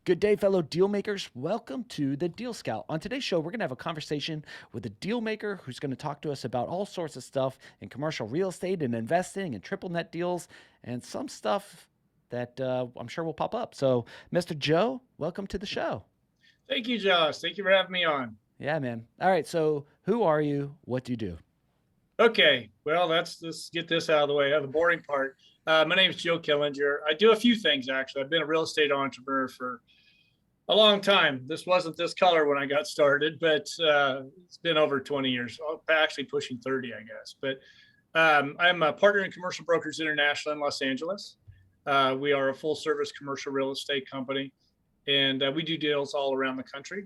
Good day, fellow deal makers. Welcome to the Deal Scout. On today's show, we're going to have a conversation with a deal maker who's going to talk to us about all sorts of stuff in commercial real estate and investing and triple net deals and some stuff that I'm sure will pop up. So, Mr. Joe, welcome to the show. Thank you, Josh. Thank you for having me on. Yeah, man. All right. So, who are you? What do you do? Okay, well, let's get this out of the way. The boring part. My name is Joe Killinger. I do a few things actually. I've been a real estate entrepreneur for a long time. This wasn't this color when I got started, but it's been over 20 years. Actually, pushing 30, I guess. But I'm a partner in Commercial Brokers International in Los Angeles. We are a full-service commercial real estate company, and we do deals all around the country.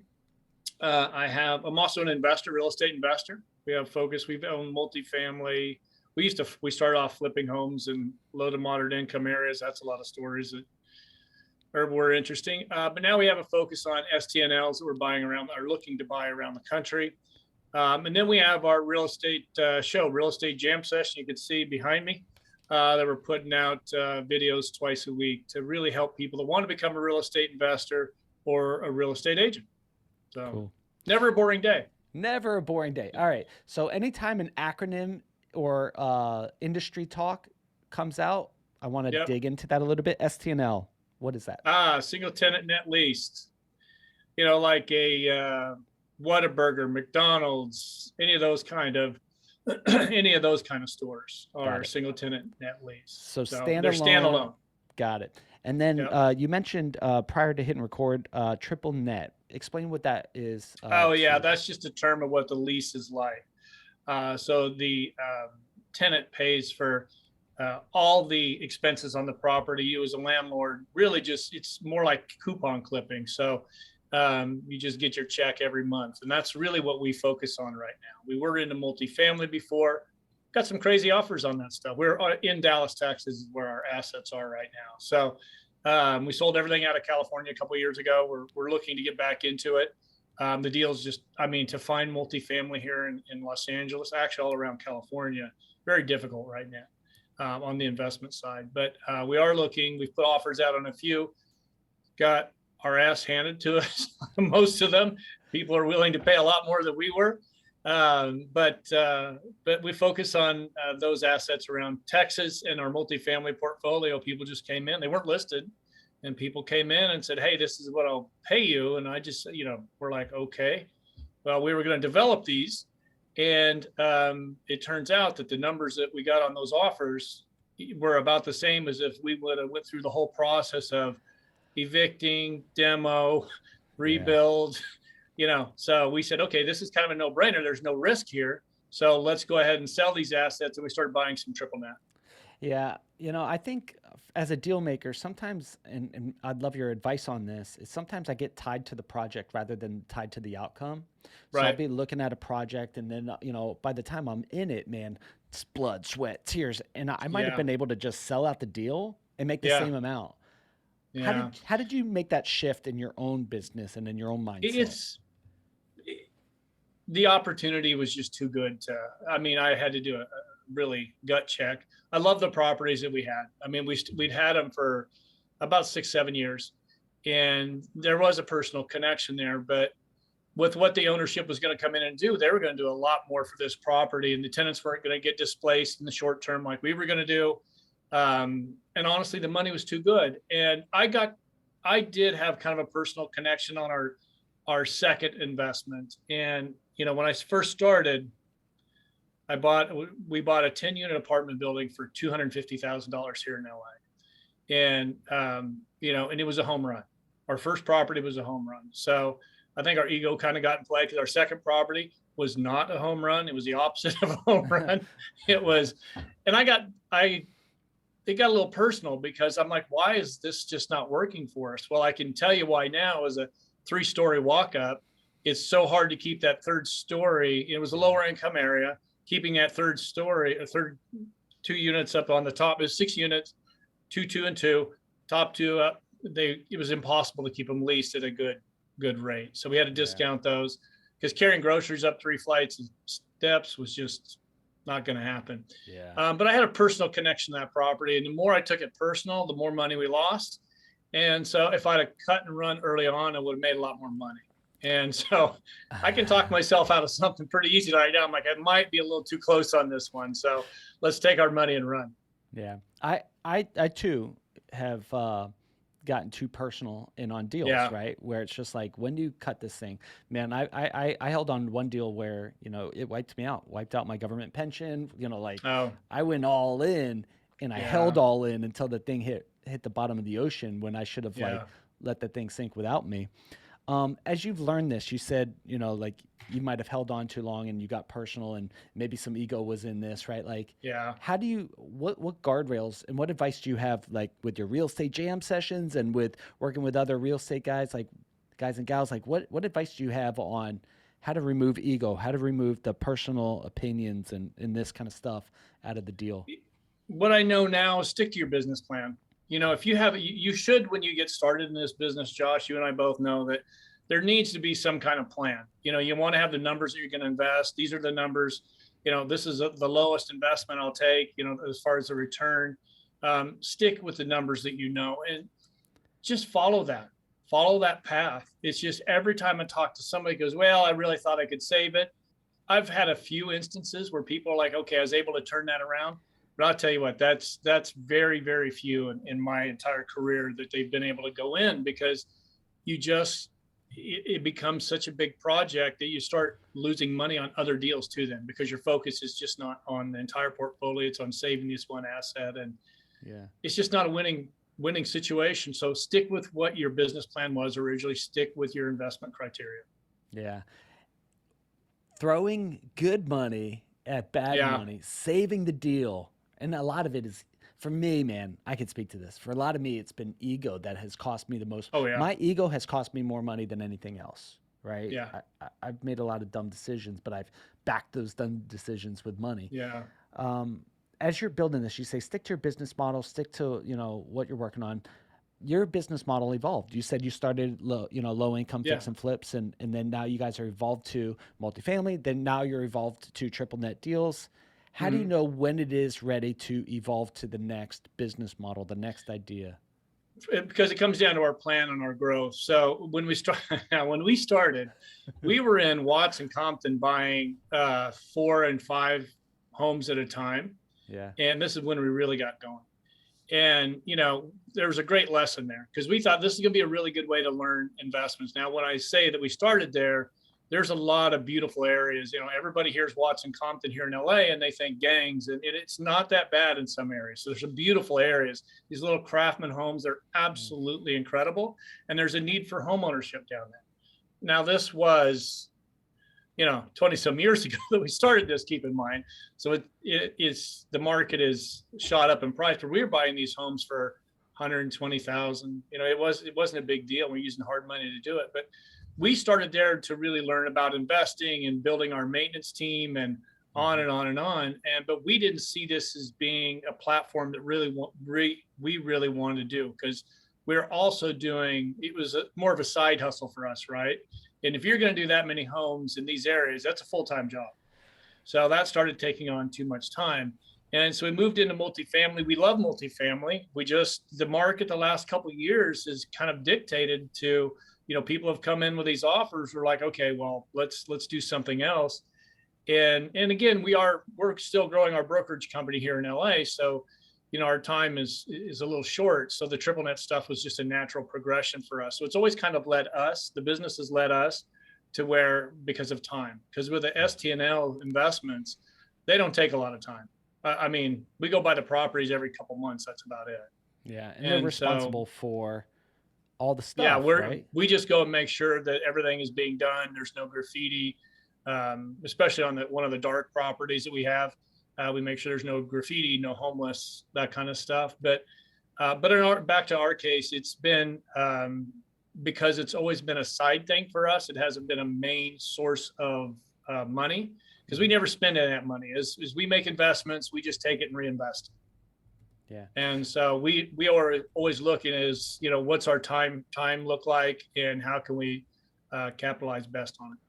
I'm also an investor, real estate investor. We have focus. We've owned multifamily. We started off flipping homes in low to moderate income areas. That's a lot of stories that were interesting. But now we have a focus on STNLs that we're buying around, are looking to buy around the country. And then we have our real estate show, Real Estate Jam Session. You can see behind me that we're putting out videos twice a week to really help people that want to become a real estate investor or a real estate agent. So Cool. never a boring day. Never a boring day. All right. So, anytime an acronym or industry talk comes out, I want to Yep. dig into that a little bit. STNL. What is that? Single tenant net leased. Like a Whataburger, McDonald's, any of those kind of any of those kind of stores Got are it. single tenant net lease. So So they're standalone. standalone. Got it. And then Yep. you mentioned prior to hitting record, triple net. Explain what that is. Oh yeah, To that's just a term of what the lease is like. So the tenant pays for all the expenses on the property. You as a landlord really just, it's more like coupon clipping. So you just get your check every month. And that's really what we focus on right now. We were into multifamily before, got some crazy offers on that stuff. We're in Dallas, Texas, where our assets are right now. So we sold everything out of California a couple of years ago. We're looking to get back into it. The deal's just, I mean, to find multifamily here in Los Angeles, actually all around California, very difficult right now on the investment side. But we are looking, we've put offers out on a few, got our ass handed to us, most of them. People are willing to pay a lot more than we were. But we focus on those assets around Texas and our multifamily portfolio. People just came in, they weren't listed. And people came in and said, hey, this is what I'll pay you. And I just, we're like, okay, well, we were going to develop these. And it turns out that the numbers that we got on those offers were about the same as if we would have went through the whole process of evicting, demo, yeah. rebuild, So we said, okay, this is kind of a no brainer. There's no risk here. So let's go ahead and sell these assets. And we started buying some triple net. Yeah. I think as a deal maker, sometimes, and I'd love your advice on this, is sometimes I get tied to the project rather than tied to the outcome. So I'll Right. be looking at a project and then, by the time I'm in it, man, it's blood, sweat, tears. And I might have Yeah. been able to just sell out the deal and make the Yeah. same amount. How Yeah. did how did you make that shift in your own business and in your own mindset? It's the opportunity was just too good to, I mean, I had to do a really gut check. I love the properties that we had. I mean, we'd had them for about 6, 7 years, and there was a personal connection there. But with what the ownership was going to come in and do, they were going to do a lot more for this property, and the tenants weren't going to get displaced in the short term like we were going to do. And honestly, the money was too good, and I did have kind of a personal connection on our second investment. And when I first started, we bought a 10-unit apartment building for $250,000 here in LA. And and it was a home run. Our first property was a home run. So I think our ego kind of got in play because our second property was not a home run. It was the opposite of a home run. It was, and it got a little personal because I'm like, why is this just not working for us? Well, I can tell you why now. As a 3-story walk up, it's so hard to keep that third story. It was a lower income area, keeping that third story, a third 2 units up on the top. Is 6 units, two, and two, top two up. It was impossible to keep them leased at a good rate. So we had to Yeah. discount those because carrying groceries up 3 flights of steps was just not going to happen. Yeah. But I had a personal connection to that property, and the more I took it personal, the more money we lost. And so if I'd have cut and run early on, I would have made a lot more money. And so I can talk myself out of something pretty easy right now. I'm like, I might be a little too close on this one. So let's take our money and run. Yeah. I too have gotten too personal in on deals, Yeah. right? Where it's just like, when do you cut this thing? Man, I held on one deal where, it wiped me out, wiped out my government pension, like Oh, I went all in and I held yeah. all in until the thing hit the bottom of the ocean when I should have like Yeah. let the thing sink without me. As you've learned this, you said, like you might have held on too long and you got personal and maybe some ego was in this, right? Like, Yeah. how do you, what guardrails and what advice do you have, like with your real estate jam sessions and with working with other real estate guys, like guys and gals, like what advice do you have on how to remove ego, how to remove the personal opinions and this kind of stuff out of the deal? What I know now is stick to your business plan. If you have, you should, when you get started in this business, Josh, you and I both know that there needs to be some kind of plan. You want to have the numbers that you're going to invest. These are the numbers. This is the lowest investment I'll take, as far as the return. Stick with the numbers that and just follow that path. It's just every time I talk to somebody goes, well, I really thought I could save it. I've had a few instances where people are like, okay, I was able to turn that around. But I'll tell you what, that's very, very few in my entire career that they've been able to go in, because you just it becomes such a big project that you start losing money on other deals to them, because your focus is just not on the entire portfolio. It's on saving this one asset. And Yeah. it's just not a winning situation. So stick with what your business plan was originally, stick with your investment criteria. Yeah. Throwing good money at bad Yeah. money, saving the deal. And a lot of it is, for me, man, I can speak to this. For a lot of me, it's been ego that has cost me the most. Oh yeah. My ego has cost me more money than anything else, right? Yeah. I've made a lot of dumb decisions, but I've backed those dumb decisions with money. Yeah. Um, as you're building this, you say stick to your business model, stick to what you're working on. Your business model evolved. You said you started low income Yeah. fix and flips, and then now you guys are evolved to multifamily. Then now you're evolved to triple net deals. How do you Mhm. know when it is ready to evolve to the next business model, the next idea? Because it comes down to our plan and our growth. So when we started, we were in Watts and Compton buying 4 and 5 homes at a time, Yeah. and this is when we really got going. And there was a great lesson there, because we thought this is going to be a really good way to learn investments. Now, when I say that we started there, there's a lot of beautiful areas. Everybody hears Watson Compton here in LA and they think gangs, and it's not that bad in some areas. So there's some beautiful areas. These little craftsman homes, they're Mm. absolutely incredible, and there's a need for home ownership down there. Now, this was 20 some years ago that we started this, keep in mind. So it's the market is shot up in price, but we were buying these homes for 120,000. It wasn't a big deal. We're using hard money to do it, but we started there to really learn about investing and building our maintenance team and on Mhm. and on and on. But we didn't see this as being a platform that we really wanted to do, because we're also doing, it was more of a side hustle for us, right? And if you're going to do that many homes in these areas, that's a full-time job. So that started taking on too much time. And so we moved into multifamily. We love multifamily. The market the last couple of years has kind of dictated to, people have come in with these offers. We're like, okay, well, let's do something else. And again, we're still growing our brokerage company here in LA. So, our time is a little short. So the triple net stuff was just a natural progression for us. So it's always kind of the business has led us to where, because of time. Because with the STNL investments, they don't take a lot of time. I mean, we go by the properties every couple months. That's about it. Yeah, and they're And so, responsible for all the yeah, stuff, right? we just go and make sure that everything is being done. There's no graffiti, especially on one of the dark properties that we have. We make sure there's no graffiti, no homeless, that kind of stuff. But back to our case, it's been, because it's always been a side thing for us. It hasn't been a main source of money, because we Mhm. never spend any of that money. As we make investments, we just take it and reinvest. Yeah. And so we are always looking as, what's our time look like, and how can we capitalize best on it.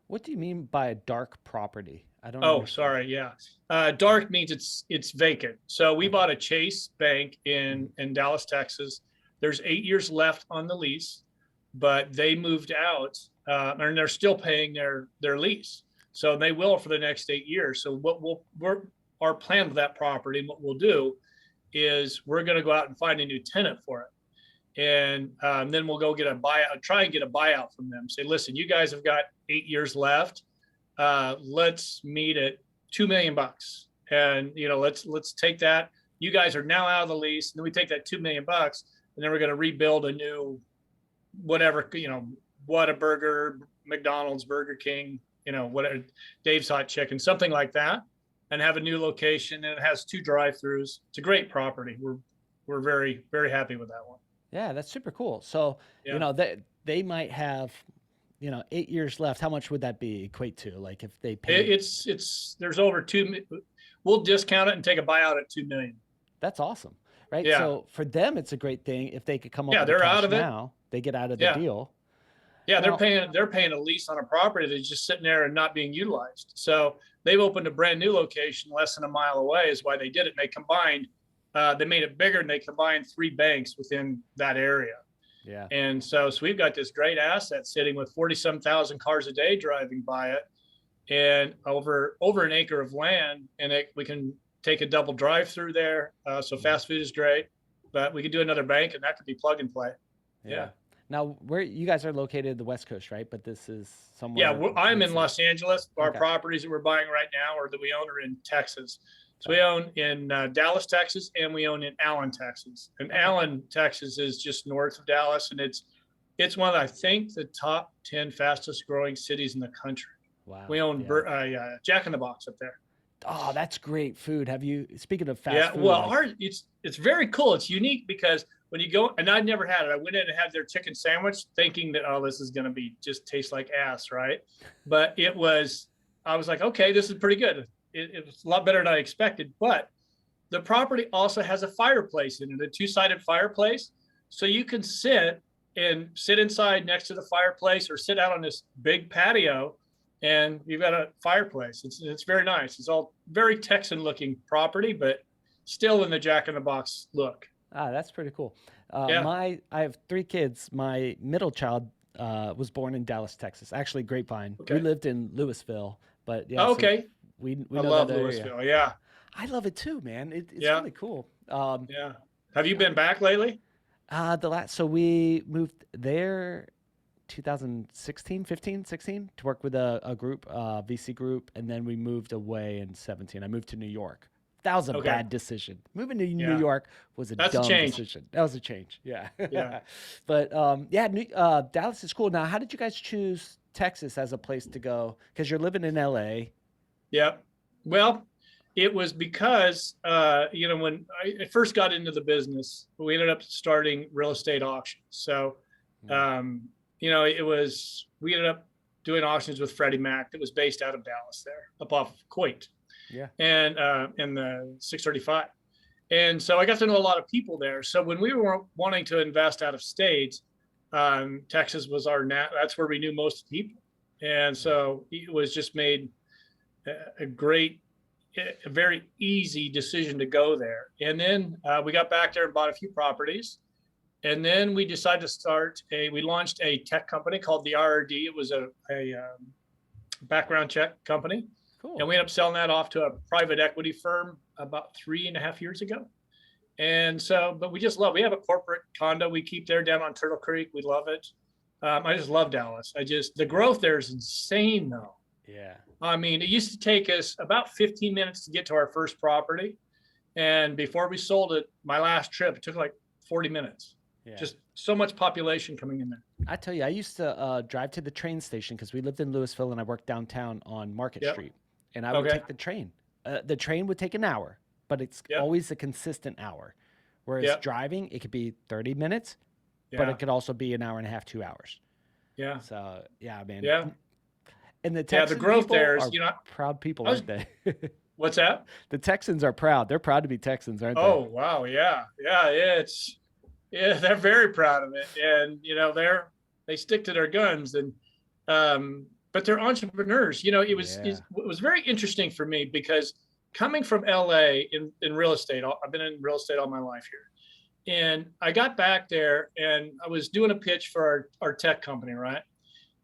What do you mean by a dark property? I don't Oh, understand. sorry. Yeah. Dark means it's vacant. So we Okay. bought a Chase Bank Mhm. in Dallas, Texas. There's 8 years left on the lease, but they moved out, and they're still paying their lease. So they will for the next 8 years. So our plan with that property, and what we'll do is we're going to go out and find a new tenant for it. And then we'll go get a buyout, try and get a buyout from them. Say, listen, you guys have got 8 years left. Let's meet at $2 million, and let's take that. You guys are now out of the lease, and then we take that $2 million, and then we're going to rebuild a new whatever, Whataburger, McDonald's, Burger King, whatever, Dave's Hot Chicken, something like that, and have a new location. And it has 2 drive-throughs. It's a great property. We're very, very happy with that one. Yeah, that's super cool. So, Yeah. they might have, 8 years left. How much would that be equate to? Like if they pay, It's there's over we'll discount it and take a buyout at 2 million. that's awesome, right? Yeah. So for them, it's a great thing if they could come up Yeah, with the they're cash out of it. now, they get out of the Yeah. deal. Yeah, Now, they're paying a lease on a property that's just sitting there and not being utilized. So they've opened a brand new location less than a mile away, is why they did it. And they combined, they made it bigger, and they combined 3 banks within that area. yeah, And so we've got this great asset sitting with 40-some thousand cars a day driving by it, and over an acre of land, and we can take a double drive through there. So fast food is great, but we could do another bank, and that could be plug and play. Yeah. Now, where you guys are located, the West Coast, right? But this is Yeah, somewhere. I'm in Los Angeles. Our Okay. properties that we're buying right now, or that we own, are in Texas. So we own in Dallas, Texas, and we own in Allen, Texas. And Allen, Texas is just north of Dallas, and it's one of, I think, the top 10 fastest growing cities in the country. Wow. We own Yeah. Jack in the Box up there. Oh, that's great food. Speaking of fast Yeah, food, well, it's very cool. It's unique because when you go, and I'd never had it. I went in and had their chicken sandwich thinking that, oh, this is going to be just taste like ass, right? But I was like, okay, this is pretty good. It was a lot better than I expected. But the property also has a fireplace in it, a 2-sided fireplace. So you can sit inside next to the fireplace, or sit out on this big patio, and you've got a fireplace. It's very nice. It's all very Texan looking property, but still in the Jack in the Box look. that's pretty cool. Yeah. I have 3 kids. My middle child was born in Dallas, Texas. Actually, Grapevine. Okay. We lived in Louisville, but yeah. Oh, So okay. we I know love that area. Louisville. Yeah. I love it too, man. It's Yeah. really cool. Yeah. Have you been back lately? So we moved there 2016, 15, 16 to work with a group, VC group, and then we moved away in 17. I moved to New York. That was a Okay. bad decision. Moving to Yeah. New York was a That's a dumb change. decision. That was a change. Yeah. Yeah. But Dallas is cool. Now, how did you guys choose Texas as a place to go? Because you're living in LA. Yeah. Well, it was because, when I first got into the business, we ended up starting real estate auctions. So, we ended up doing auctions with Freddie Mac that was based out of Dallas there, up off of Coit. Yeah. And in the 635. And so I got to know a lot of people there. So when we were wanting to invest out of state, Texas was that's where we knew most people. And so it was just made a very easy decision to go there. And then we got back there and bought a few properties. And then we decided to we launched a tech company called the RRD. It was a background check company. Cool. And we ended up selling that off to a private equity firm about 3.5 years ago. And so, but we have a corporate condo we keep there down on Turtle Creek. We love it. I just love Dallas. The growth there is insane though. Yeah. I mean, it used to take us about 15 minutes to get to our first property. And before we sold it, my last trip, it took like 40 minutes. Yeah. Just so much population coming in there. I tell you, I used to drive to the train station because we lived in Louisville and I worked downtown on Market Yep. Street. And I would Okay. take the train. The train would take an hour, but it's Yep. always a consistent hour. Whereas Yep. driving, it could be 30 minutes, but Yeah. it could also be an hour and a half, 2 hours. Yeah. So, yeah, man. Yeah. And the Yeah. Texan The growth people there is, are proud people, I was- aren't they? what's that? The Texans are proud. They're proud to be Texans, aren't Oh, wow. Yeah. Yeah. They're very proud of it. And, they stick to their guns, and, but they're entrepreneurs. It was very interesting for me because coming from LA in real estate, I've been in real estate all my life here. And I got back there and I was doing a pitch for our tech company, right?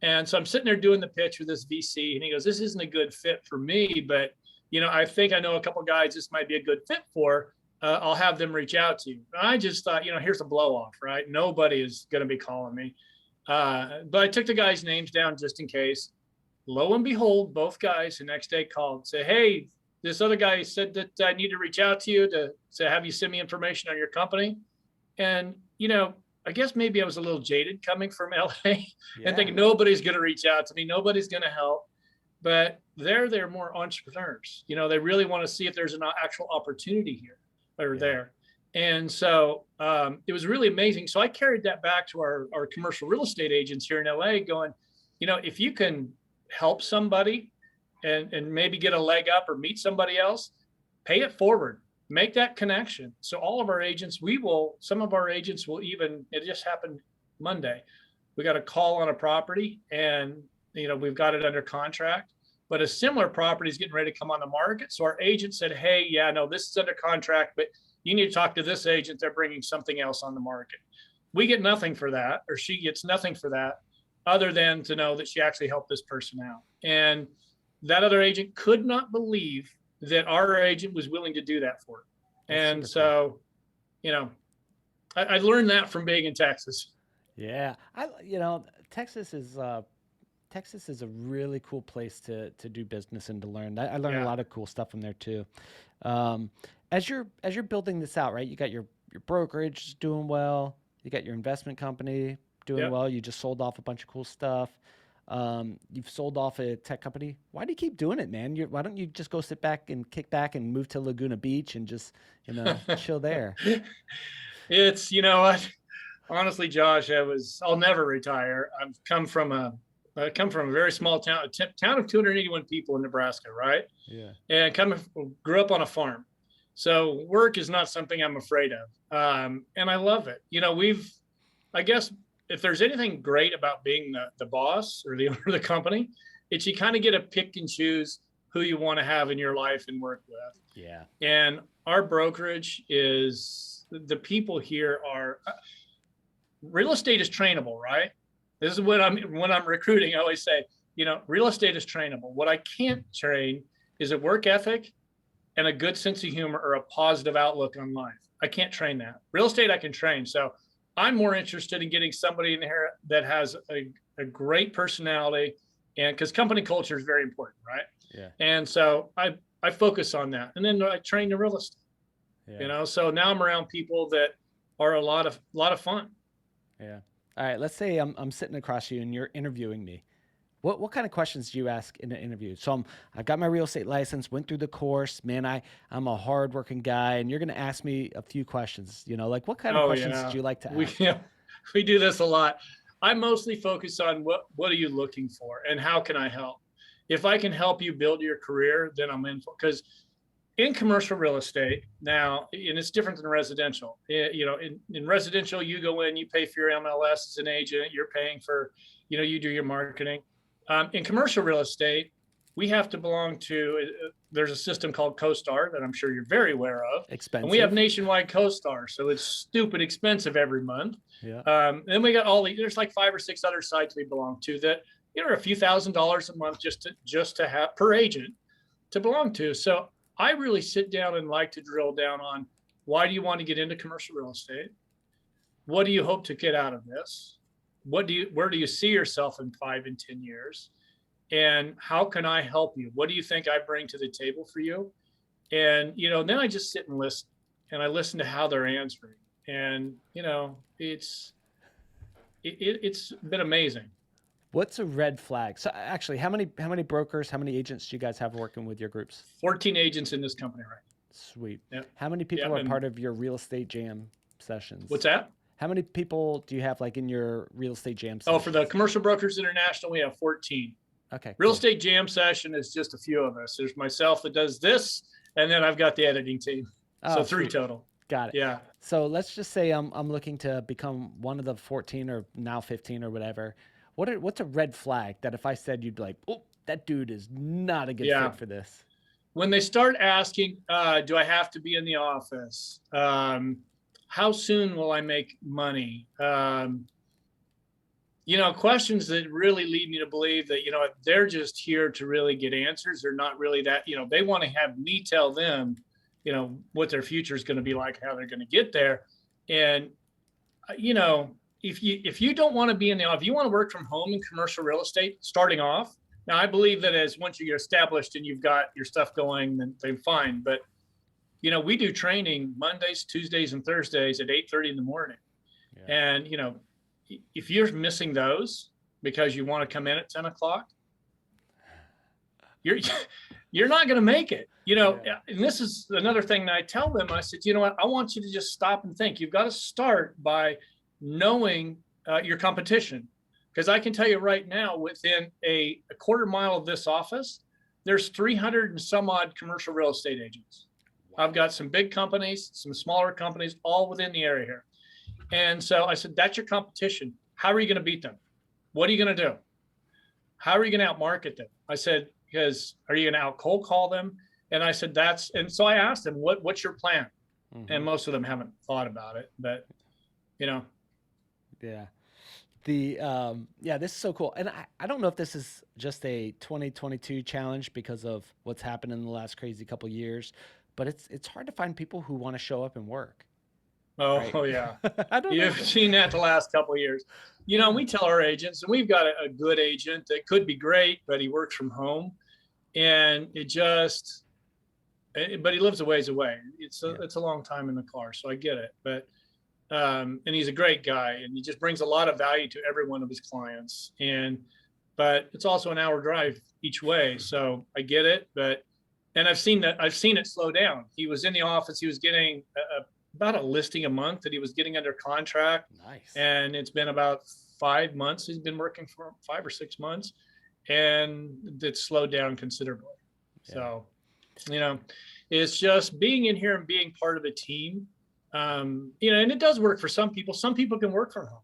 And so I'm sitting there doing the pitch with this VC, and he goes, "This isn't a good fit for me, but I think I know a couple guys this might be a good fit for. I'll have them reach out to you." And I just thought, here's a blow off, right? Nobody is going to be calling me. But I took the guys' names down just in case. Lo and behold, both guys the next day called and said, "Hey, this other guy said that I need to reach out to you to have you send me information on your company." And, I guess maybe I was a little jaded coming from LA and Yeah. thinking nobody's going to reach out to me, nobody's going to help. But they're more entrepreneurs. They really want to see if there's an actual opportunity here or Yeah. there. And so it was really amazing. So I carried that back to our commercial real estate agents here in LA, going, if you can help somebody and maybe get a leg up or meet somebody else, pay it forward, make that connection. So all of our agents, some of our agents will even, it just happened Monday. We got a call on a property and, we've got it under contract, but a similar property is getting ready to come on the market. So our agent said, "Hey, yeah, no, this is under contract, but you need to talk to this agent. They're bringing something else on the market." We get nothing for that, or she gets nothing for that, other than to know that she actually helped this person out. And that other agent could not believe that our agent was willing to do that for her. That's And super cool. so, you know, I learned that from being in Texas. Yeah. Texas is Texas is a really cool place to do business and to learn. I learned a Yeah. lot of cool stuff from there too. Um, as you're building this out, right? You got your brokerage doing well. You got your investment company doing Yep. well. You just sold off a bunch of cool stuff. You've sold off a tech company. Why do you keep doing it, man? Why don't you just go sit back and kick back and move to Laguna Beach and just chill there? It's, what? Honestly, Josh, I'll never retire. I come from a very small town, town of 281 people in Nebraska, right? Yeah. And grew up on a farm. So work is not something I'm afraid of. And I love it. I guess if there's anything great about being the boss or the owner of the company, it's you kind of get to pick and choose who you want to have in your life and work with. Yeah. And our brokerage is the people here are real estate is trainable, right? This is when I'm recruiting. I always say, real estate is trainable. What I can't train is a work ethic and a good sense of humor or a positive outlook on life. I can't train that. Real estate I can train. So I'm more interested in getting somebody in here that has a great personality, and because company culture is very important, right? Yeah. And so I focus on that, and then I train the real estate. Yeah. So now I'm around people that are a lot of fun. Yeah. All right. Let's say I'm sitting across you and you're interviewing me. What kind of questions do you ask in an interview? So I've got my real estate license, went through the course. Man, I'm a hardworking guy, and you're going to ask me a few questions. Like what kind of Oh questions yeah, do you like to we ask? we do this a lot. I mostly focus on what are you looking for and how can I help. If I can help you build your career, then I'm in for, because in commercial real estate now, and it's different than residential. In residential, you go in, you pay for your MLS as an agent, you're paying for, you do your marketing. In commercial real estate, we have to belong to. There's a system called CoStar that I'm sure you're very aware of, and we have Expensive. nationwide CoStar, so it's stupid expensive every month. Yeah. Then we got there's like 5 or 6 other sites we belong to that are a few $1,000s a month just to have per agent to belong to. So I really sit down and like to drill down on why do you want to get into commercial real estate? What do you hope to get out of this? Where do you see yourself in 5 and 10 years? And how can I help you? What do you think I bring to the table for you? And, then I just sit and listen, and I listen to how they're answering. And, it's been amazing. What's a red flag? So actually, how many brokers, how many agents do you guys have working with your groups? 14 agents in this company, right? Sweet. Yep. How many people Yep. are part And of your real estate jam what's sessions? that? How many people do you have like in your real estate jam Oh, for the sessions? Commercial Brokers International, we have 14. Okay, Real cool. estate jam session is just a few of us. There's myself that does this, and then I've got the editing team. So Oh, three sweet. total. Got it. Yeah. So let's just say I'm looking to become one of the 14 or now 15 or whatever. What's a red flag that if I said you'd be like, oh, that dude is not a good Yeah. fit for this? When they start asking, do I have to be in the office? how soon will I make money? Questions that really lead me to believe that, they're just here to really get answers. They're not really that, they want to have me tell them, what their future is going to be like, how they're going to get there. And, uh, you know, if you don't want to be if you want to work from home in commercial real estate starting off, now I believe that as once you get established and you've got your stuff going, then fine. But we do training Mondays, Tuesdays, and Thursdays at 8:30 in the morning. Yeah. And if you're missing those because you want to come in at 10 o'clock, you're you're not going to make it. Yeah. And this is another thing that I tell them. I said, you know what? I want you to just stop and think. You've got to start by knowing your competition, because I can tell you right now, within a quarter mile of this office, there's 300 and some odd commercial real estate agents. I've got some big companies, some smaller companies, all within the area here. And so I said, that's your competition. How are you going to beat them? What are you going to do? How are you going to outmarket them? I said, because are you going to out cold call them? And I said, and so I asked them, what's your plan? Mm-hmm. And most of them haven't thought about it, but Yeah. This is so cool. And I don't know if this is just a 2022 challenge because of what's happened in the last crazy couple years, but it's hard to find people who want to show up and work, right? oh yeah, I don't know. you've seen that the last couple of years. We tell our agents, and we've got a good agent that could be great, but he works from home, and but he lives a ways away. It's a long time in the car, so I get it. But and he's a great guy, and he just brings a lot of value to every one of his clients. But it's also an hour drive each way, so I get it. And I've seen it slow down. He was in the office. He was getting about a listing a month that he was getting under contract. Nice. And it's been about 5 months. He's been working for 5 or 6 months, and it's slowed down considerably. Yeah. So, it's just being in here and being part of a team. And it does work for some people. Some people can work from home,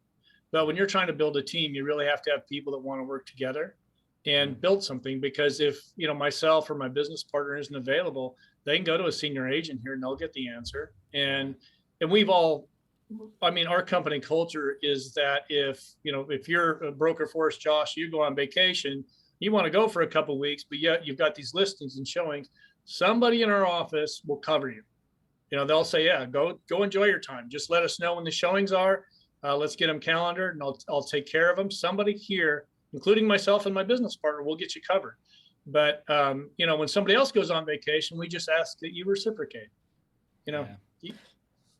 but when you're trying to build a team, you really have to have people that want to work together and build something. Because if myself or my business partner isn't available, they can go to a senior agent here and they'll get the answer. And we've all, our company culture is that if you're a broker for us, Josh, you go on vacation, you want to go for a couple of weeks, but yet you've got these listings and showings, somebody in our office will cover you. They'll say, yeah, go enjoy your time. Just let us know when the showings are. Let's get them calendared, and I'll take care of them. Somebody here, including myself and my business partner, will get you covered. But when somebody else goes on vacation, we just ask that you reciprocate.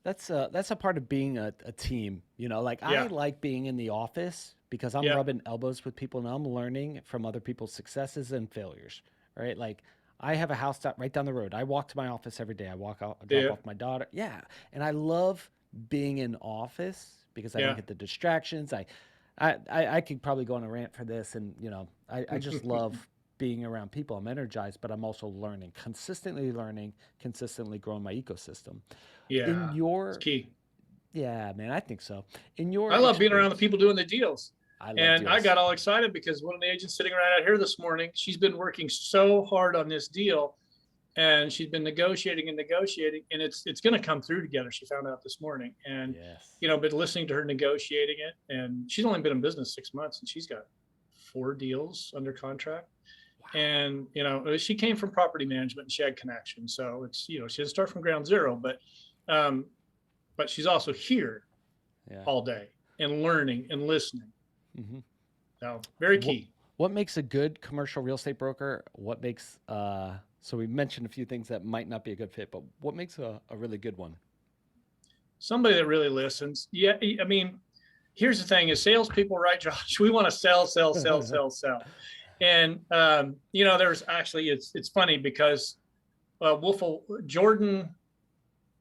That's a part of being a team. I like being in the office because I'm rubbing elbows with people and I'm learning from other people's successes and failures. Right? Like, I have a house right down the road. I walk to my office every day. I walk out, I drop off my daughter. Yeah. And I love being in office because I don't get the distractions. I could probably go on a rant for this. And, I just love being around people. I'm energized, but I'm also consistently learning, consistently growing my ecosystem. Yeah. It's key. Yeah, man, I think so. I love being around the people doing the deals. I got all excited because one of the agents sitting right out here this morning, she's been working so hard on this deal, and she's been negotiating, and it's going to come through together. She found out this morning, and been listening to her negotiating it, and she's only been in business 6 months, and she's got 4 deals under contract. Wow. And she came from property management and she had connections, so it's she didn't start from ground zero, but she's also here all day and learning and listening. Mm-hmm. So very key. What makes a good commercial real estate broker? What makes so we mentioned a few things that might not be a good fit, but what makes a really good one? Somebody that really listens. Yeah, here's the thing: is salespeople, right, Josh? We want to sell. And there's actually it's funny because Jordan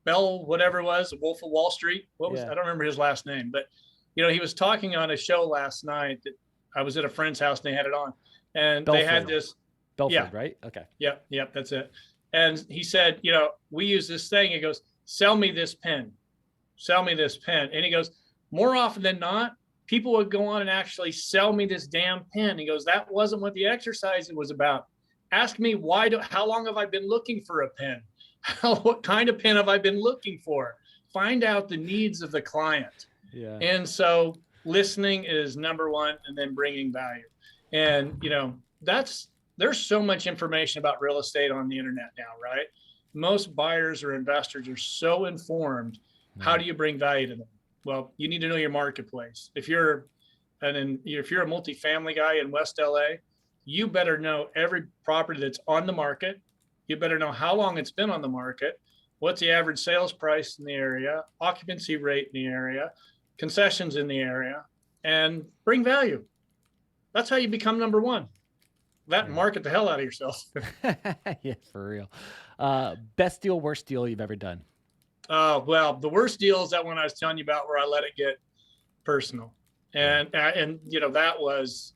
Bell, whatever it was, Wolf of Wall Street. I don't remember his last name, but he was talking on a show last night that I was at a friend's house and they had it on, and Belford. They had this Belford, right? Okay. Yep, that's it. And he said, we use this thing. He goes, sell me this pen. And he goes, more often than not, people would go on and actually sell me this damn pen. He goes, that wasn't what the exercise was about. Ask me how long have I been looking for a pen? What kind of pen have I been looking for? find out the needs of the client. Yeah. And so listening is number one, and then bringing value. And, there's so much information about real estate on the internet now, right? Most buyers or investors are so informed. How Yeah. do you bring value to them? Well, you need to know your marketplace. If you're a multifamily guy in West LA, you better know every property that's on the market. You better know how long it's been on the market, what's the average sales price in the area, occupancy rate in the area, concessions in the area, and bring value. That's how you become number one. That Yeah. market the hell out of yourself. Yeah, for real. Best deal, worst deal you've ever done. Well, the worst deal is that one I was telling you about where I let it get personal. Yeah. And that was,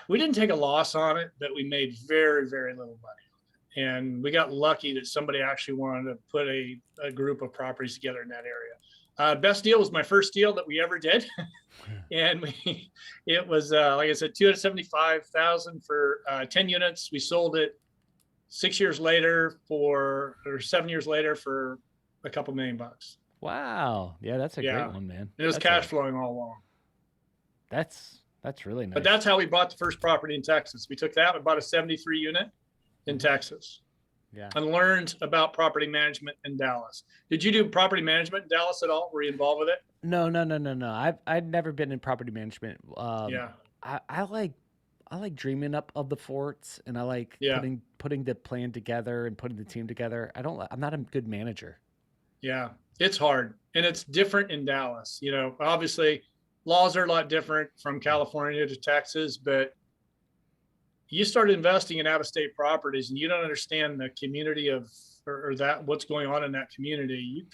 we didn't take a loss on it, but we made very, very little money. And we got lucky that somebody actually wanted to put a group of properties together in that area. Best deal was my first deal that we ever did. And it was, like I said, 275,000 for 10 units. We sold it 7 years later for a couple $1,000,000. Wow. Yeah, that's a great Yeah. one, man. It was That's cash flowing all along. that's really But nice. that's how we bought the first property in Texas. We took that, we bought a 73 unit in Texas Yeah. and learned about property management in Dallas. Did you do property management in Dallas at all? Were you involved with it? No, no, no, no, no. I've never been in property management. Yeah. I like dreaming up of the forts, and I like Yeah. putting the plan together and putting the team together. I'm not a good manager. Yeah. It's hard and it's different in Dallas. Obviously laws are a lot different from California to Texas, but you start investing in out-of-state properties and you don't understand the community or that what's going on in that community,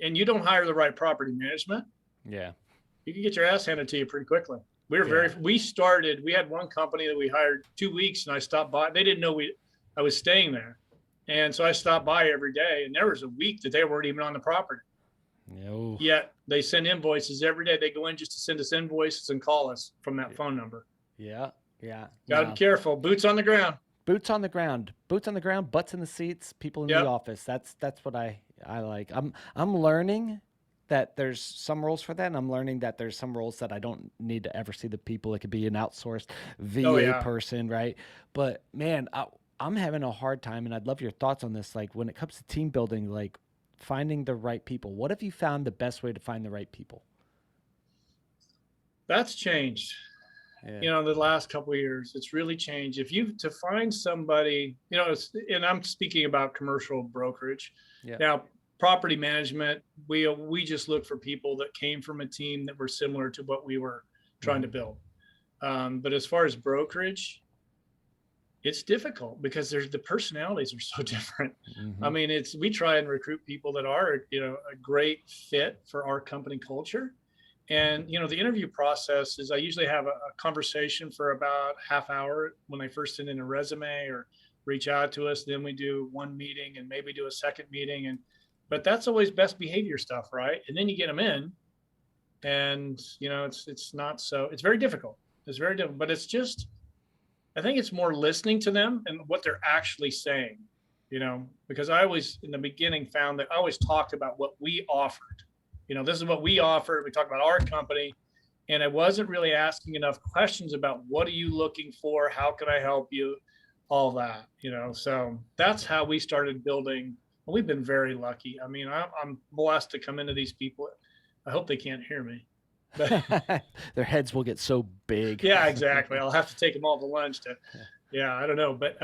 and you don't hire the right property management, Yeah. you can get your ass handed to you pretty quickly. We had one company that we hired 2 weeks, and I stopped by. They didn't know I was staying there. And so I stopped by every day, and there was a week that they weren't even on the property. No. Yet they send invoices every day. They go in just to send us invoices and call us from that phone number. Yeah. Yeah. Got to No. be careful. Boots on the ground. Boots on the ground. Boots on the ground. Butts in the seats. People in the Yep. office. That's what I like. I'm learning that there's some roles for that, and I'm learning that there's some roles that I don't need to ever see the people. It could be an outsourced Oh VA yeah. person, right? But man, I'm having a hard time, and I'd love your thoughts on this. Like when it comes to team building, like finding the right people. What have you found the best way to find the right people? That's changed. Yeah. The last couple of years, it's really changed. To find somebody, and I'm speaking about commercial brokerage. Yeah. Now, property management, we just look for people that came from a team that were similar to what we were trying to build. But as far as brokerage, it's difficult because the personalities are so different. I mean, we try and recruit people that are, a great fit for our company culture. And, the interview process is I usually have a conversation for about half hour when they first send in a resume or reach out to us. Then we do one meeting and maybe do a second meeting. But that's always best behavior stuff, right? And then you get them in and, it's very difficult. It's very difficult, but I think it's more listening to them and what they're actually saying, because I always in the beginning found that I always talked about what we offered. This is what we offer. We talk about our company, and I wasn't really asking enough questions about what are you looking for? How can I help you? All that, so that's how we started building. We've been very lucky. I mean, I'm blessed to come into these people. I hope they can't hear me, but Their heads will get so big. yeah, exactly. I'll have to take them all to lunch yeah, I don't know. But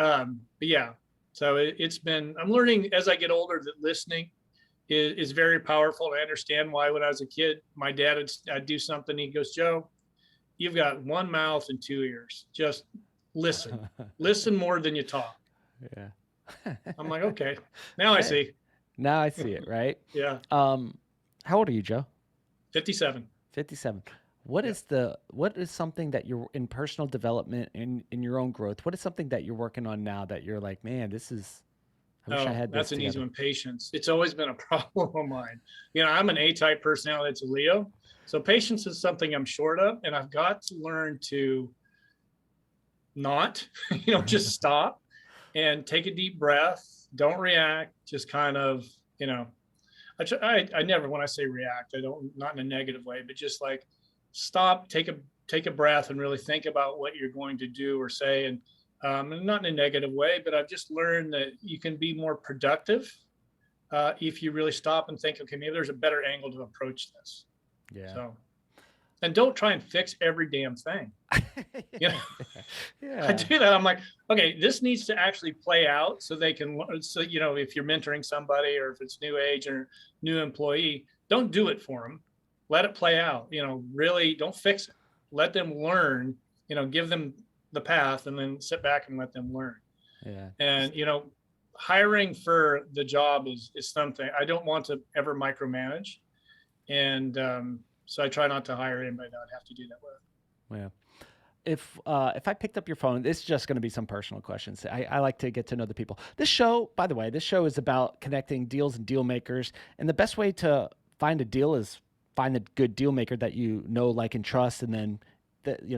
yeah, so I'm learning as I get older that listening is very powerful. I understand why when I was a kid, my dad I'd do something. He goes, Joe, you've got one mouth and two ears. Just listen more than you talk. Yeah. I'm like, okay, now I see. Now I see it, right? Yeah. How old are you, Joe? 57. 57. What is something that you're in personal development in your own growth? What is something that you're working on now that you're like, man, I wish I had this that's an together. easy one. Patience. It's always been a problem of mine. I'm an A-type personality. It's a Leo. So patience is something I'm short of, and I've got to learn to not, just stop and take a deep breath. Don't react. Just kind of, I never, when I say react, I don't, not in a negative way, but just like stop, take a breath and really think about what you're going to do or say. And not in a negative way, but I've just learned that you can be more productive if you really stop and think, okay, maybe there's a better angle to approach this. Yeah. So, and don't try and fix every damn thing. You know, I Yeah. do that. I'm like, okay, this needs to actually play out so they can, so, you know, if you're mentoring somebody or if it's new age or new employee, don't do it for them. Let it play out, you know, really don't fix it. Let them learn, you know, give them the path and then sit back and let them learn. Yeah. And, you know, hiring for the job is something I don't want to ever micromanage. And so I try not to hire anybody that I'd have to do that with. Yeah. If I picked up your phone, this is just going to be some personal questions. I like to get to know the people. This show, by the way, this show is about connecting deals and deal makers, and the best way to find a deal is find a good deal maker that you know, like, and trust, and then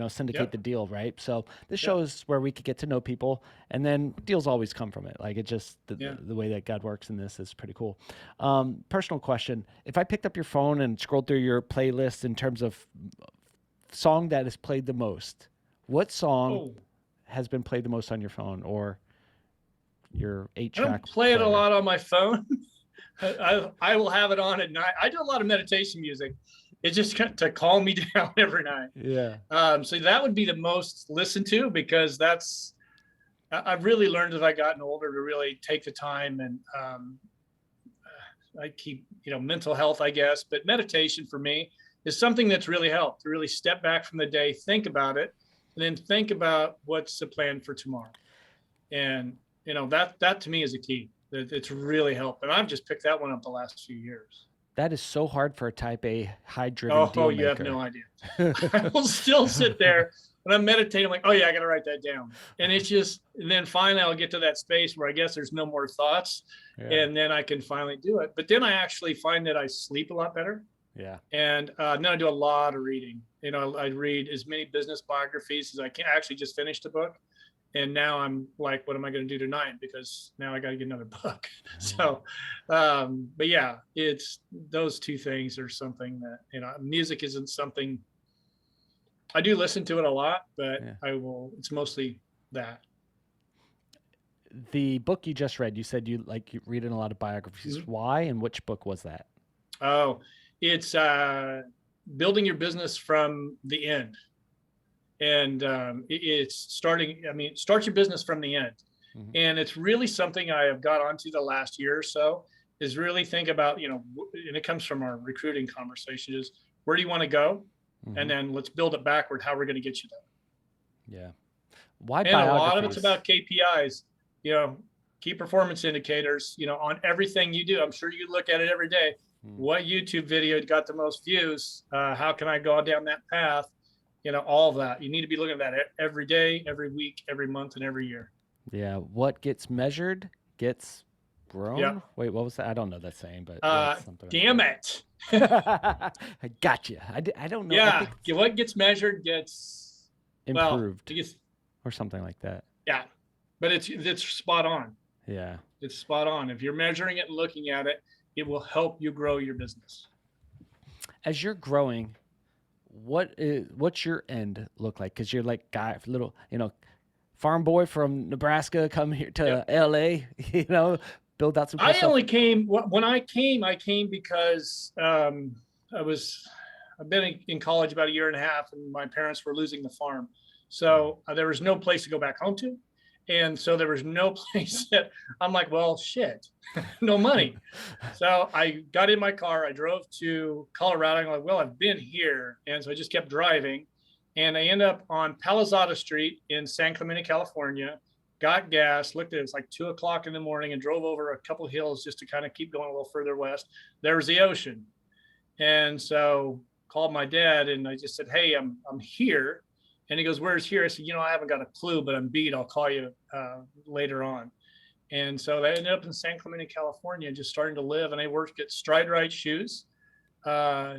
syndicate Yep. the deal, right? So this show Yep. is where we could get to know people, and then deals always come from it. Like, it just Yeah. the way that God works in this is pretty cool. Personal question: if I picked up your phone and scrolled through your playlist in terms of song that is played the most, what song Oh, has been played the most on your phone or your eight I don't track play it a player? lot on my phone. I will have it on at night. I do a lot of meditation music. It's just to calm me down every night. Yeah. So that would be the most listened to because that's I've really learned as I gotten older to really take the time and I keep, you know, mental health, I guess, but meditation for me is something that's really helped to really step back from the day, think about it, and then think about what's the plan for tomorrow. And you know that to me is a key. It's really helped, and I've just picked that one up the last few years. That is so hard for a type A high driven Oh, deal you have maker. no idea. I will still sit there when I'm meditating. I'm like, oh yeah, I got to write that down. And it's just, and then finally I'll get to that space where I guess there's no more thoughts, Yeah. and then I can finally do it. But then I actually find that I sleep a lot better, Yeah. and then I do a lot of reading. You know, I read as many business biographies as I can. I actually just finished a book, and now I'm like, what am I going to do tonight? Because now I got to get another book. So, but yeah, it's those two things are something that, you know, music isn't something I do listen to it a lot, but Yeah. it's mostly that. The book you just read, you said you reading a lot of biographies. Mhm. Why and which book was that? Oh, it's building your business from the end. And it's starting, I mean, start your business from the end. Hmm. And it's really something I have got onto the last year or so is really think about, you know, and it comes from our recruiting conversation is where do you want to go? And Hmm. then let's build it backward. How we're going to get you there. Yeah. Why And a lot of it's biographies? about KPIs, you know, key performance indicators, you know, on everything you do. I'm sure you look at it every day. Mm. What YouTube video got the most views? How can I go down that path? You know, all of that. You need to be looking at that every day, every week, every month, and every year. Yeah. What gets measured gets Yep. grown. Wait, what was that? I don't know that saying, but yeah, it's something like Damn it. that. I got you. I don't know. I Yeah. think it's What gets measured gets, well, improved I guess, or something like that. yeah, but it's spot on. Yeah. It's spot on. If you're measuring it and looking at it, it will help you grow your business. As you're growing, what's your end look like? Because you're like guy, little, farm boy from Nebraska, come here to Yep. LA, build out some cool I stuff. only came when I came because I was I've been in college about a year and a half, and my parents were losing the farm, so there was no place to go back home to, and so there was no place that I'm like, well, shit, no money. So I got in my car, I drove to Colorado. I'm like, well, I've been here, and so I just kept driving, and I end up on Palizada Street in San Clemente, California. Got gas, looked at it, it's like 2 o'clock in the morning, and drove over a couple of hills just to kind of keep going a little further west. There was the ocean. And so called my dad and I just said, hey, I'm here. And he goes, where's here? I said, you know, I haven't got a clue, but I'm beat. I'll call you later on. And so I ended up in San Clemente, California, just starting to live. And I worked at Stride Right Shoes,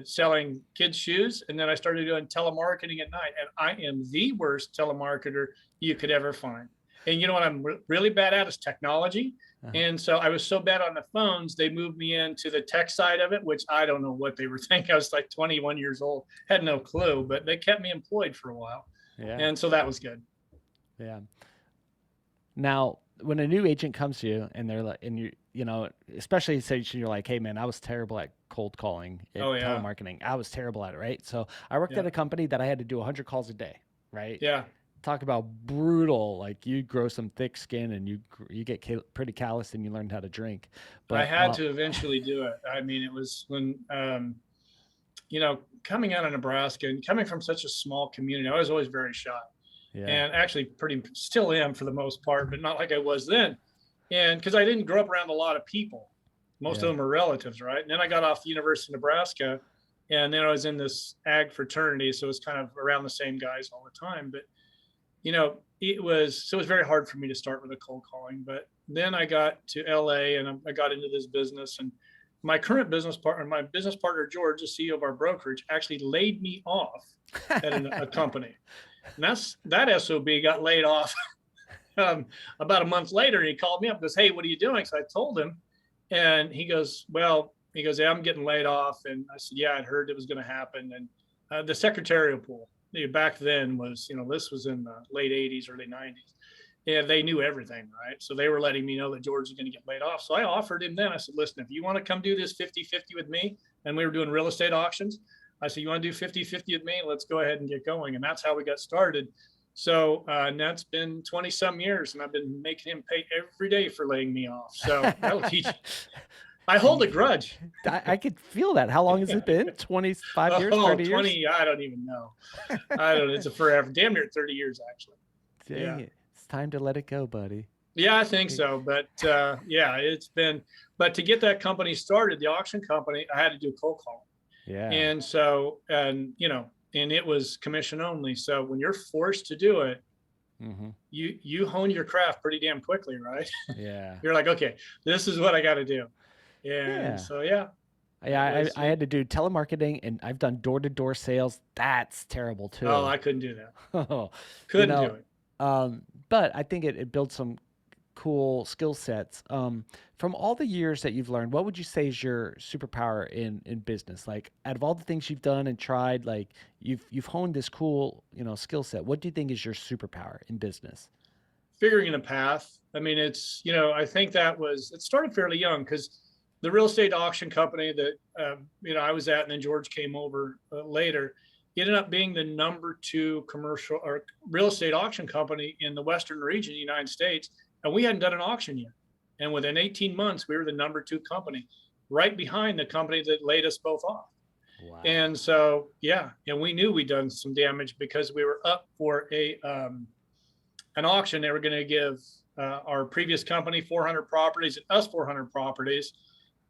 selling kids' shoes. And then I started doing telemarketing at night. And I am the worst telemarketer you could ever find. And you know what I'm really bad at is technology. Uh-huh. And so I was so bad on the phones, they moved me into the tech side of it, which I don't know what they were thinking. I was like 21 years old, had no clue, but they kept me employed for a while. Yeah. And so that was good. Yeah. Now, when a new agent comes to you and they're like, and especially say you're like, hey man, I was terrible at cold calling, at Oh, yeah. telemarketing. I was terrible at it, right? So I worked Yeah. at a company that I had to do 100 calls a day, right? Yeah. Talk about brutal. Like you grow some thick skin and you get pretty calloused and you learn how to drink. I But had to eventually do it. I mean, it was when, coming out of Nebraska and coming from such a small community, I was always very shy yeah, and actually pretty still am for the most part, but not like I was then. And because I didn't grow up around a lot of people, most of yeah, them are relatives, right? And then I got off the University of Nebraska, and then I was in this ag fraternity, so it was kind of around the same guys all the time. But it was very hard for me to start with a cold calling. But then I got to LA and I got into this business, and my current business partner George, the CEO of our brokerage, actually laid me off at a company. And that SOB got laid off about a month later. And he called me up and goes, "Hey, what are you doing?" So I told him, and he goes, "Yeah, I'm getting laid off." And I said, "Yeah, I'd heard it was going to happen." And the secretarial pool back then was, this was in the late 80s, early 90s. And they knew everything, right? So they were letting me know that George was going to get laid off. So I offered him then. I said, "Listen, if you want to come do this 50-50 with me," and we were doing real estate auctions. I said, "You want to do 50-50 with me? Let's go ahead and get going." And that's how we got started. So and that's been 20 some years, and I've been making him pay every day for laying me off. So that'll teach you. I hold a grudge. I could feel that. How long has it been? 25 years, Oh, 30 years? 20, I don't even know. I don't know. It's a forever, damn near 30 years, actually. Dang Yeah. it. It's time to let it go, buddy. Yeah, I think so. But yeah, but to get that company started, the auction company, I had to do cold call. Yeah. And so, and it was commission only. So when you're forced to do it, Mm-hmm. you hone your craft pretty damn quickly, right? Yeah. You're like, okay, this is what I got to do. And Yeah. so, yeah, it Yeah, was, I had to do telemarketing and I've done door-to-door sales. That's terrible oh, too. I couldn't do that. You Couldn't do know, it. but I think it builds some cool skill sets. From all the years that you've learned, what would you say is your superpower in business? Like out of all the things you've done and tried, like you've honed this cool, skill set. What do you think is your superpower in business? Figuring a path. I mean, I think it started fairly young because the real estate auction company that, I was at, and then George came over later, ended up being the number two commercial or real estate auction company in the Western region of the United States. And we hadn't done an auction yet. And within 18 months, we were the number two company, right behind the company that laid us both off. Wow. And so, yeah, and we knew we'd done some damage because we were up for an auction. They were going to give our previous company 400 properties and us 400 properties.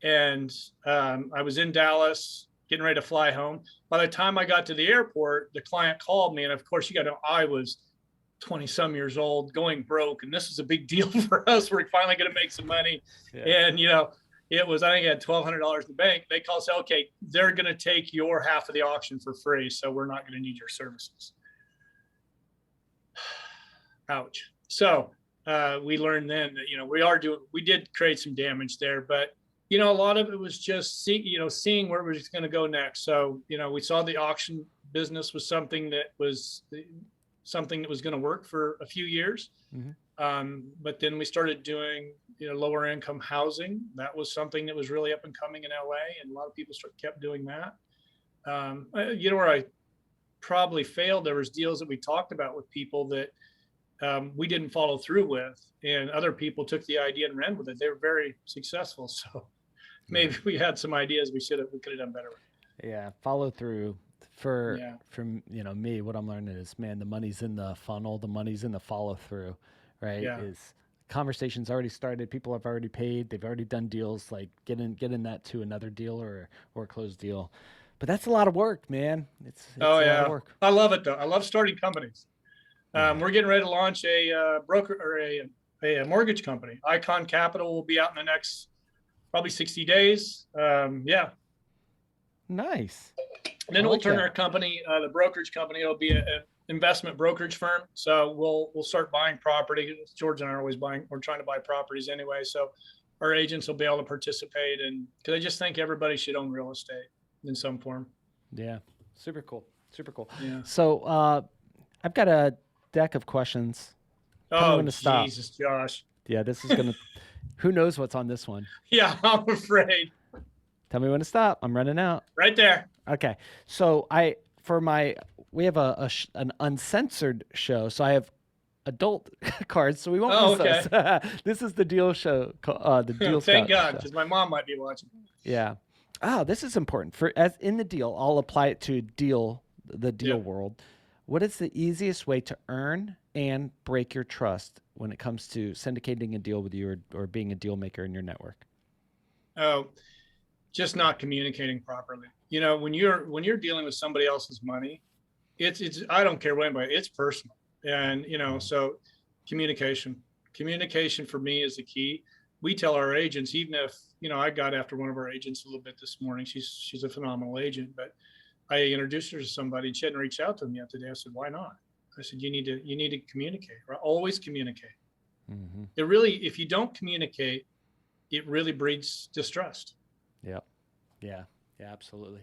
And I was in Dallas getting ready to fly home. By the time I got to the airport, the client called me. And of course, you got to know, I was 20 some years old, going broke. And this is a big deal for us. We're finally going to make some money. Yeah. And, it was, I think I had $1,200 in the bank. They called and said, "Okay, they're going to take your half of the auction for free. So we're not going to need your services." Ouch. So we learned then that, we did create some damage there, but a lot of it was just seeing where we're just going to go next. So, we saw the auction business was something that was going to work for a few years. Mm-hmm. But then we started doing, lower income housing. That was something that was really up and coming in LA, and a lot of people kept doing that. Where I probably failed, there was deals that we talked about with people that we didn't follow through with, and other people took the idea and ran with it. They were very successful. So maybe we had some ideas we could have done better with. Yeah, follow through for Yeah. from me. What I'm learning is, man, the money's in the funnel, the money's in the follow through, right? Yeah. Is conversations already started, people have already paid, they've already done deals, like getting that to another deal or a closed deal. But that's a lot of work, man. It's Oh, a lot of yeah. work. I love it though. I love starting companies. Yeah. We're getting ready to launch a broker or a mortgage company. Icon Capital will be out in the next probably 60 days. Yeah. Nice. And I then we'll like turn that. our company, the brokerage company, it'll be an investment brokerage firm. So we'll start buying property. George and I are always buying. We're trying to buy properties anyway. So our agents will be able to participate, and because I just think everybody should own real estate in some form. Yeah. Super cool. Super cool. Yeah. So I've got a deck of questions. Tell me Oh when to stop. Jesus, Josh. Yeah, this is gonna. Who knows what's on this one? Yeah, I'm afraid. Tell me when to stop. I'm running out. Right there. Okay. So for my we have an uncensored show, so I have adult cards, so we won't Oh, use those. okay. This is the deal show, the Deal Thank Scout God, show. because my mom might be watching. Yeah. Oh, this is important for as in the deal. I'll apply it to the deal Yep. world. What is the easiest way to earn and break your trust when it comes to syndicating a deal with you or being a deal maker in your network? Oh, just not communicating properly. You know, when you're dealing with somebody else's money, it's I don't care what anybody, it's personal. And Mm. so communication. Communication for me is the key. We tell our agents, even if, I got after one of our agents a little bit this morning. She's a phenomenal agent, but I introduced her to somebody and she hadn't reached out to them yet today. I said, why not? I said, you need to communicate, right? Always communicate. Hmm. It really, if you don't communicate, it really breeds distrust. Yep. Yeah. Yeah. Absolutely.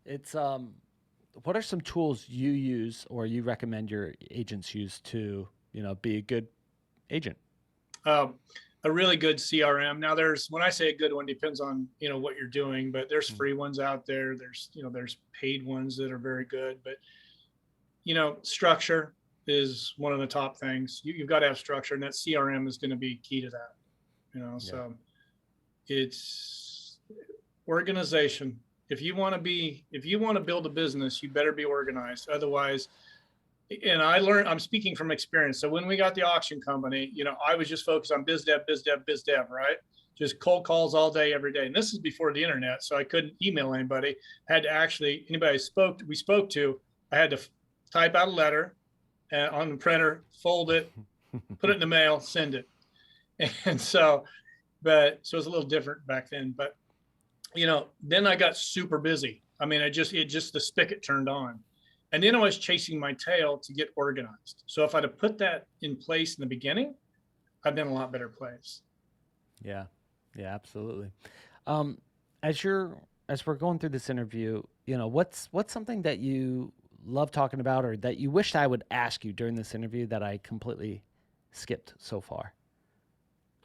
It's What are some tools you use or you recommend your agents use to be a good agent? um, a really good CRM. Now, there's when I say a good one, depends on what you're doing, but there's Mm. free ones out there. There's paid ones that are very good, but structure is one of the top things. You've got to have structure, and that CRM is going to be key to that. Yeah. So it's organization. If you want to build a business, you better be organized. Otherwise, and I'm speaking from experience. So when we got the auction company, I was just focused on biz dev, biz dev, biz dev, right? Just cold calls all day, every day. And this is before the internet. So I couldn't email anybody. Had to actually, anybody we spoke to, I had to type out a letter on the printer, fold it, put it in the mail, send it. And so it was a little different back then. But, then I got super busy. I mean, the spigot turned on. And then I was chasing my tail to get organized. So if I'd have put that in place in the beginning, I'd been in a lot better place. Yeah. Yeah, absolutely. Um, as you're as we're going through this interview, what's something that you love talking about or that you wished I would ask you during this interview that I completely skipped so far?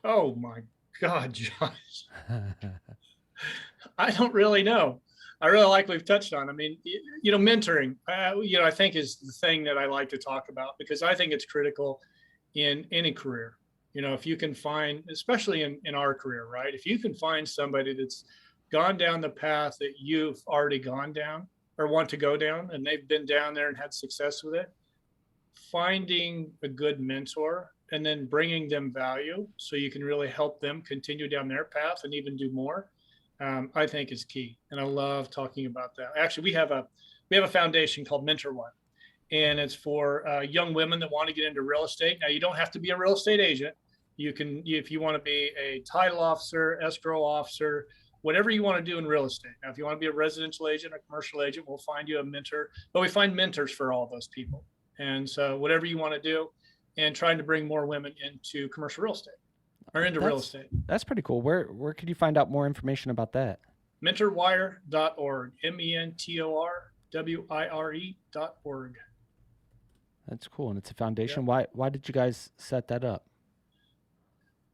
Oh my God, Josh. I don't really know. I really like we've touched on. I mean, mentoring, I think is the thing that I like to talk about because I think it's critical in any career. If you can find, especially in our career, right? If you can find somebody that's gone down the path that you've already gone down or want to go down and they've been down there and had success with it, finding a good mentor and then bringing them value so you can really help them continue down their path and even do more, I think is key. And I love talking about that. Actually, we have a foundation called Mentor One, and it's for young women that want to get into real estate. Now, you don't have to be a real estate agent. You can, if you want to be a title officer, escrow officer, whatever you want to do in real estate. Now, if you want to be a residential agent, a commercial agent, we'll find you a mentor. But we find mentors for all those people. And so, whatever you want to do, and trying to bring more women into commercial real estate or into real That's estate. that's pretty cool. Where could you find out more information about that? Mentorwire.org, mentorwire.org. That's cool, and it's a Yeah. foundation. Why did you guys set that up?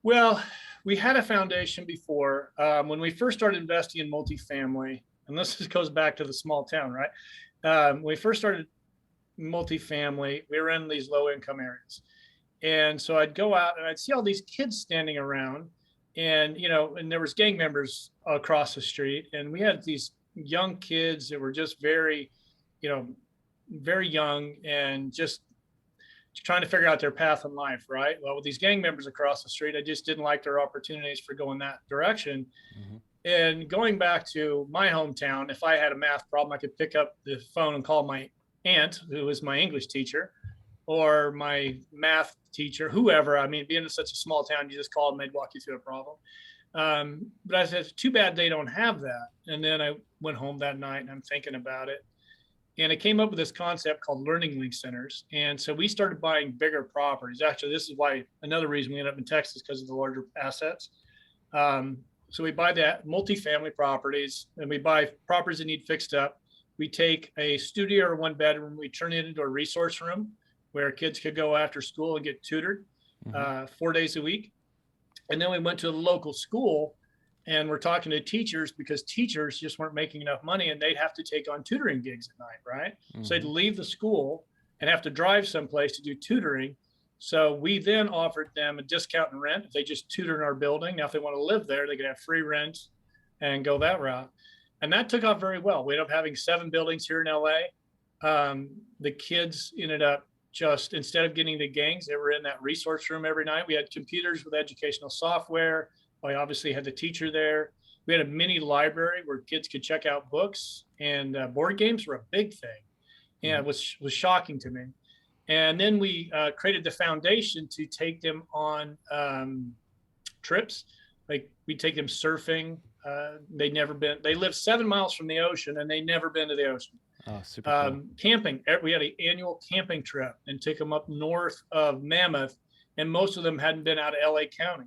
Well, we had a foundation before when we first started investing in multifamily, and this goes back to the small town, right? When we first started multifamily, we were in these low income areas. And so I'd go out and I'd see all these kids standing around and there was gang members across the street. And we had these young kids that were just very, you know, very young and just trying to figure out their path in life, right? Well, with these gang members across the street, I just didn't like their opportunities for going that direction. Hmm. And going back to my hometown, if I had a math problem, I could pick up the phone and call my aunt, who was my English teacher, or my math teacher, whoever. I mean, being in such a small town, you just call them, they'd walk you through a problem. But I said, it's too bad they don't have that. And then I went home that night and I'm thinking about it. And I came up with this concept called learning link centers. And so we started buying bigger properties. Actually, this is why another reason we ended up in Texas, because of the larger assets. Um, so we buy that multifamily properties, and we buy properties that need fixed up. We take a studio or one bedroom, we turn it into a resource room where kids could go after school and get tutored Hmm. 4 days a week. And then we went to a local school and we're talking to teachers, because teachers just weren't making enough money and they'd have to take on tutoring gigs at night, right? So they'd Hmm. leave the school and have to drive someplace to do tutoring. So we then offered them a discount in rent if they just tutor in our building. Now, if they want to live there, they could have free rent and go that route. And that took off very well. We ended up having 7 buildings here in LA. The kids ended up, just instead of getting the gangs, they were in that resource room every night. We had computers with educational software. I obviously had the teacher there. We had a mini library where kids could check out books, and board games were a big thing. And Hmm. it was shocking to me. And then we created the foundation to take them on trips. Like we take them surfing. They live 7 miles from the ocean and they'd never been to the ocean. Oh, super cool. Camping. We had an annual camping trip and took them up north of Mammoth, and most of them hadn't been out of LA County.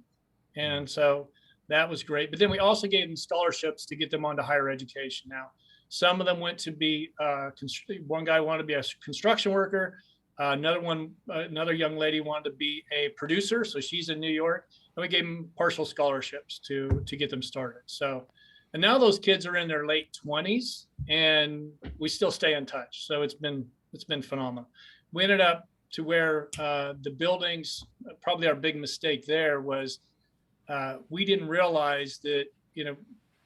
Mm. And so that was great. But then we also gave them scholarships to get them onto higher education. Now, some of them went to be, one guy wanted to be a construction worker. Another young lady wanted to be a producer. So she's in New York. And we gave them partial scholarships to get them started. So, and now those kids are in their late 20s and we still stay in touch. So it's been phenomenal. We ended up to where the buildings, probably our big mistake there was we didn't realize that,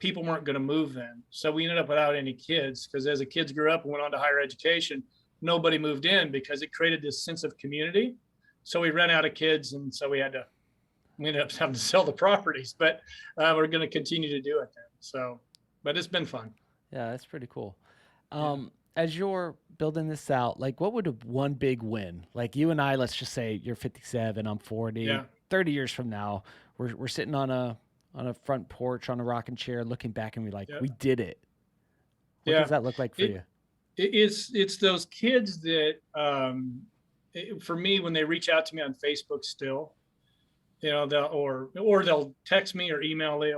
people weren't going to move then. So we ended up without any kids, because as the kids grew up and went on to higher education, nobody moved in because it created this sense of community. So we ran out of kids. And so we ended up having to sell the properties, but we're going to continue to do it then. So, but it's been fun. Yeah, that's pretty cool. Yeah. As you're building this out, like what would one big win? Like you and I, let's just say you're 57, I'm 40, Yeah. 30 years from now, we're sitting on a front porch on a rocking chair looking back and we're like, Yeah. we did it. What does Yeah. that look like for It, you? it's those kids that, for me, when they reach out to me on Facebook still, or they'll text me or email me,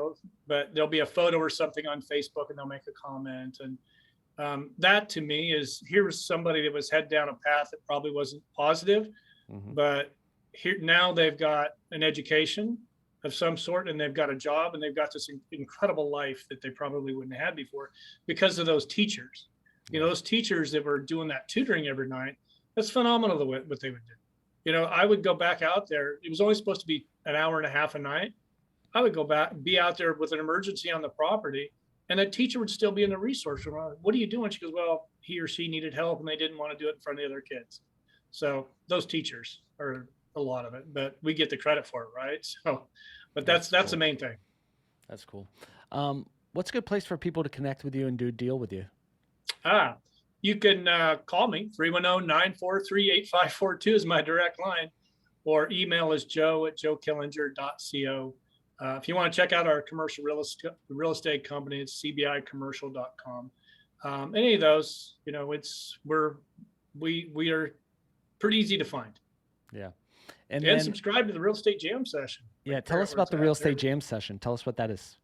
but there'll be a photo or something on Facebook and they'll make a comment. And that to me is, here was somebody that was head down a path that probably wasn't positive, Hmm. but here now they've got an education of some sort and they've got a job and they've got this incredible life that they probably wouldn't have had before because of those teachers. Yeah. Those teachers that were doing that tutoring every night. That's phenomenal what they would do. I would go back out there. It was only supposed to be an hour and a half a night. I would go back, be out there with an emergency on the property, and that teacher would still be in the resource room. What are you doing? She goes, well, he or she needed help and they didn't want to do it in front of the other kids. So those teachers are a lot of it, but we get the credit for it, right? So, but that's That's that's the cool. main thing. That's cool. What's a good place for people to connect with you and do a deal with you? Ah, you can call me, 310-943-8542 is my direct line, or email is joe@joekillinger.co. If you want to check out our commercial real estate company, it's cbicommercial.com. Any of those, we are pretty easy to find. Yeah. And And then, subscribe to the real estate jam session. I yeah, can tell figure out us where about it's the real at. There estate we go. jam session. Tell us what that is.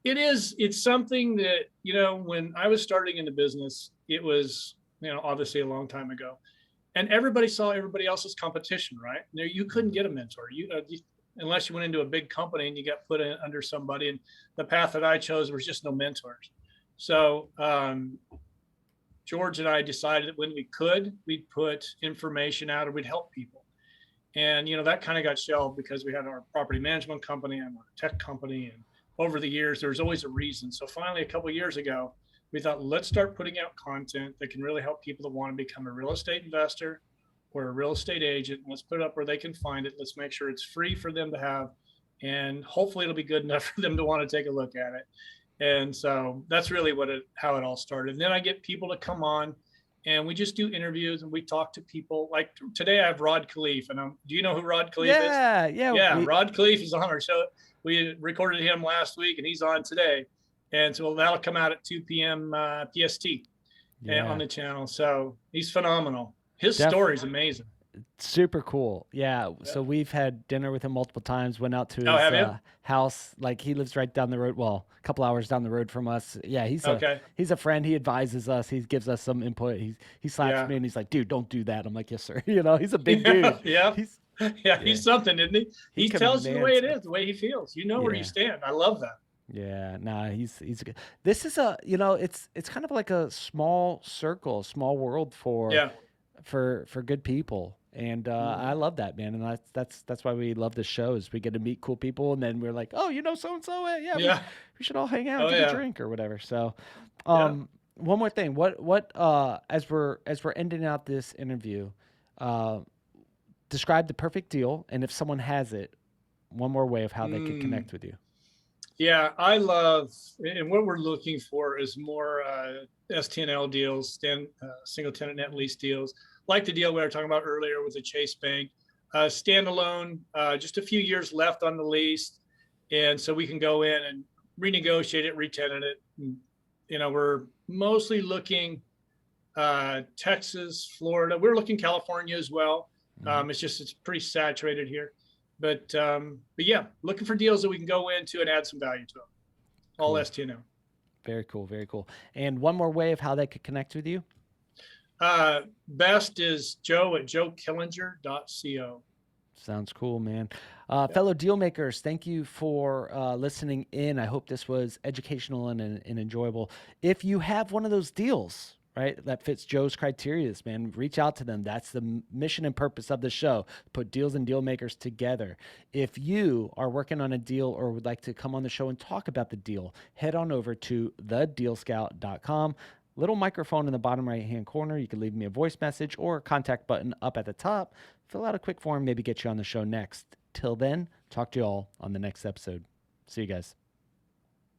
It's something that, when I was starting in the business, it was, obviously a long time ago, and everybody saw everybody else's competition, right? You couldn't Hmm. get a mentor. Unless you went into a big company and you got put in under somebody. And the path that I chose was just no mentors. So George and I decided that when we could, we'd put information out or we'd help people. And that kind of got shelved because we had our property management company and our tech company, and over the years there's always a reason. So finally, a couple of years ago, we thought, let's start putting out content that can really help people that want to become a real estate investor or a real estate agent. Let's put it up where they can find it. Let's make sure it's free for them to have, and hopefully it'll be good enough for them to want to take a look at it. And so that's really how it all started. And then I get people to come on and we just do interviews and we talk to people. Like today, I have Rod Khleif, and do you know who Rod Khleif is? Yeah, yeah, Yeah, Rod Khleif is on our show. We recorded him last week, and he's on today, and so that'll come out at 2 p.m. PST on yeah. the channel. So he's phenomenal. His Def story is amazing. Super cool. Yeah. Yeah. So we've had dinner with him multiple times, went out to Oh, his have you? house. Like he lives right down the road. Well, a couple hours down the road from us. Yeah. Okay. He's a friend. He advises us. He gives us some input. He slaps Yeah. me and he's like, dude, don't do that. I'm like, yes, sir. You know, he's a big Yeah. dude. Yeah. He's, Yeah. yeah, He's something, isn't he? he He tells you the way commands it us. is, the way he feels. You know where you Yeah. stand. I love that. Yeah. Nah, he's good. This is you know, it's kind of like a small circle, small world Yeah. for good people. And I Mhm. love that, man. And that's why we love this show is we get to meet cool people, and then we're like, oh, you know, so and so, yeah, Yeah. we should all hang out, Oh, get a yeah. drink or whatever. So, Yeah. one more thing, what as we're ending out this interview, uh, describe the perfect deal, and if someone has it, one more way of how they could Mm. connect with you. Yeah, I love, and what we're looking for is more STNL deals, single tenant net lease deals, like the deal we were talking about earlier with the Chase Bank. Standalone, just a few years left on the lease, and so we can go in and renegotiate it, retenant it. And, we're mostly looking Texas, Florida. We're looking California as well. Hmm. It's pretty saturated here, but yeah, looking for deals that we can go into and add some value to them. All Cool. STNO. Very cool. Very cool. And one more way of how they could connect with you. Best is Joe at joekillinger.co. Sounds cool, man. Yeah. Fellow deal makers, thank you for listening in. I hope this was educational and enjoyable. If you have one of those deals, right, that fits Joe's criteria, man, reach out to them. That's the mission and purpose of the show. Put deals and deal makers together. If you are working on a deal or would like to come on the show and talk about the deal, head on over to thedealscout.com. Little microphone in the bottom right hand corner. You can leave me a voice message or a contact button up at the top. Fill out a quick form, maybe get you on the show next. Till then, talk to you all on the next episode. See you guys.